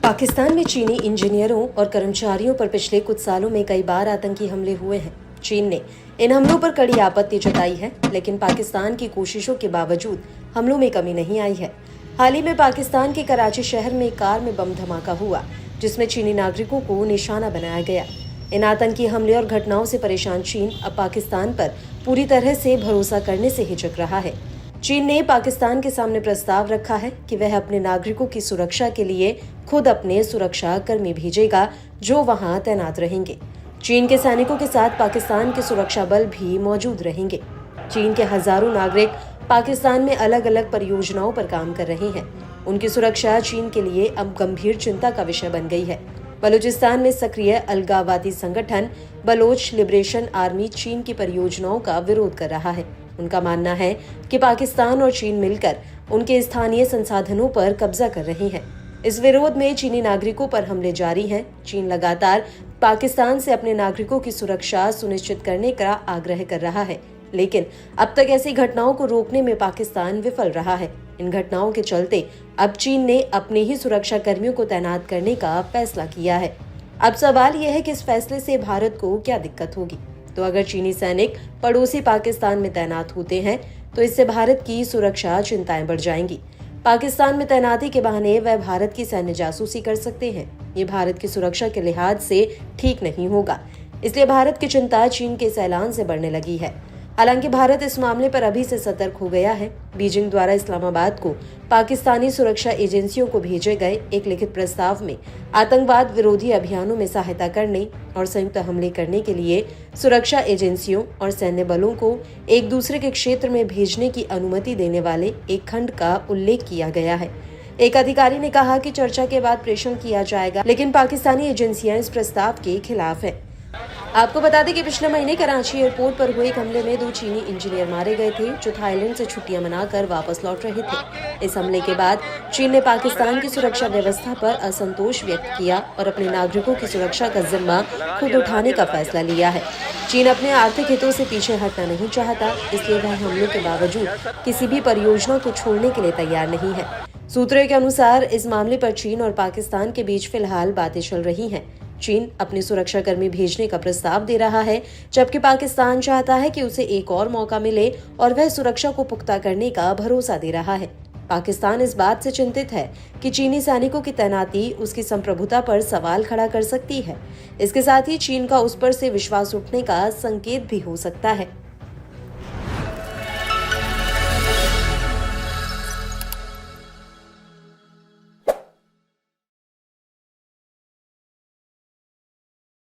पाकिस्तान में चीनी इंजीनियरों और कर्मचारियों पर पिछले कुछ सालों में कई बार आतंकी हमले हुए हैं। चीन ने इन हमलों पर कड़ी आपत्ति जताई है, लेकिन पाकिस्तान की कोशिशों के बावजूद हमलों में कमी नहीं आई है। हाल ही में पाकिस्तान के कराची शहर में एक कार में बम धमाका हुआ, जिसमें चीनी नागरिकों को निशाना बनाया गया। इन आतंकी हमले और घटनाओं से परेशान चीन अब पाकिस्तान पर पूरी तरह से भरोसा करने से हिचक रहा है। चीन ने पाकिस्तान के सामने प्रस्ताव रखा है कि वह अपने नागरिकों की सुरक्षा के लिए खुद अपने सुरक्षा कर्मी भेजेगा, जो वहां तैनात रहेंगे। चीन के सैनिकों के साथ पाकिस्तान के सुरक्षा बल भी मौजूद रहेंगे। चीन के हजारों नागरिक पाकिस्तान में अलग अलग परियोजनाओं पर काम कर रहे हैं। उनकी सुरक्षा चीन के लिए अब गंभीर चिंता का विषय बन गई है। बलूचिस्तान में सक्रिय अलगाववादी संगठन बलोच लिबरेशन आर्मी चीन की परियोजनाओं का विरोध कर रहा है। उनका मानना है कि पाकिस्तान और चीन मिलकर उनके स्थानीय संसाधनों पर कब्जा कर रहे हैं। इस विरोध में चीनी नागरिकों पर हमले जारी हैं। चीन लगातार पाकिस्तान से अपने नागरिकों की सुरक्षा सुनिश्चित करने का आग्रह कर रहा है, लेकिन अब तक ऐसी घटनाओं को रोकने में पाकिस्तान विफल रहा है। इन घटनाओं के चलते अब चीन ने अपने ही सुरक्षा कर्मियों को तैनात करने का फैसला किया है। अब सवाल यह है कि इस फैसले से भारत को क्या दिक्कत होगी। तो अगर चीनी सैनिक पड़ोसी पाकिस्तान में तैनात होते हैं, तो इससे भारत की सुरक्षा चिंताएं बढ़ जाएंगी। पाकिस्तान में तैनाती के बहाने वह भारत की सैन्य जासूसी कर सकते हैं। ये भारत की सुरक्षा के लिहाज से ठीक नहीं होगा। इसलिए भारत की चिंता चीन के इस ऐलान से बढ़ने लगी है। हालांकि भारत इस मामले पर अभी से सतर्क हो गया है। बीजिंग द्वारा इस्लामाबाद को पाकिस्तानी सुरक्षा एजेंसियों को भेजे गए एक लिखित प्रस्ताव में आतंकवाद विरोधी अभियानों में सहायता करने और संयुक्त हमले करने के लिए सुरक्षा एजेंसियों और सैन्य बलों को एक दूसरे के क्षेत्र में भेजने की अनुमति देने वाले एक खंड का उल्लेख किया गया है। एक अधिकारी ने कहा कि चर्चा के बाद प्रेषण किया जाएगा, लेकिन पाकिस्तानी एजेंसियां इस प्रस्ताव के खिलाफ है। आपको बता दें कि पिछले महीने कराची एयरपोर्ट पर हुए एक हमले में 2 चीनी इंजीनियर मारे गए थे, जो थाईलैंड से छुट्टियां मनाकर वापस लौट रहे थे। इस हमले के बाद चीन ने पाकिस्तान की सुरक्षा व्यवस्था पर असंतोष व्यक्त किया और अपने नागरिकों की सुरक्षा का जिम्मा खुद उठाने का फैसला लिया है। चीन अपने आर्थिक हितों से पीछे हटना नहीं चाहता, इसलिए वह हमलों के बावजूद किसी भी परियोजना को छोड़ने के लिए तैयार नहीं है। सूत्रों के अनुसार इस मामले पर चीन और पाकिस्तान के बीच फिलहाल बातें चल रही हैं। चीन अपने सुरक्षाकर्मी भेजने का प्रस्ताव दे रहा है, जबकि पाकिस्तान चाहता है कि उसे एक और मौका मिले और वह सुरक्षा को पुख्ता करने का भरोसा दे रहा है। पाकिस्तान इस बात से चिंतित है कि चीनी सैनिकों की तैनाती उसकी संप्रभुता पर सवाल खड़ा कर सकती है। इसके साथ ही चीन का उस पर से विश्वास उठने का संकेत भी हो सकता है।